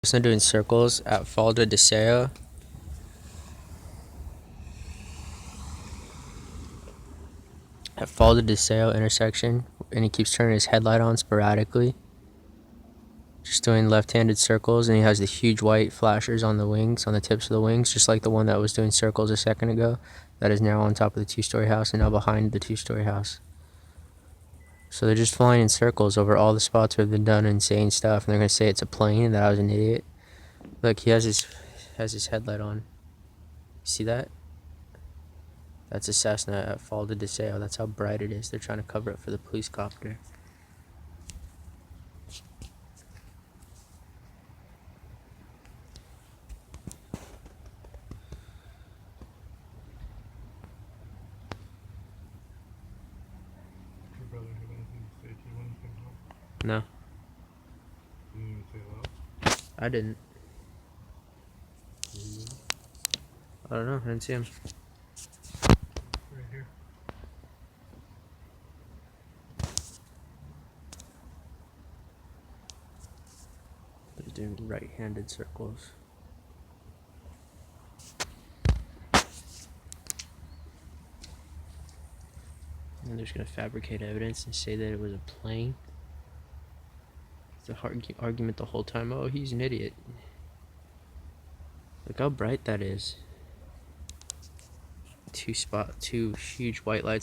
Cessna doing circles at Falda de Serra. At Falda de Serra intersection, and he keeps turning his headlight on sporadically. Just doing left-handed circles, and he has the huge white flashers on the wings, on the tips of the wings, just like the one that was doing circles a second ago. That is now on top of the two-story house and now behind the two-story house. So they're just flying in circles over all the spots where they've done insane stuff, and they're gonna say it's a plane and that I was an idiot. Look, he has his headlight on. See that? That's a Cessna at Falda de Serra. That's how bright it is. They're trying to cover it for the police copter. Your brother have anything to say to you when you came home? No, You didn't even say hello? I didn't. Where you I don't know. I didn't see him. Right here. He's doing right-handed circles. And they're just gonna fabricate evidence and say that it was a plane. It's a hard argument the whole time. Oh, he's an idiot. Look how bright that is. Two huge white lights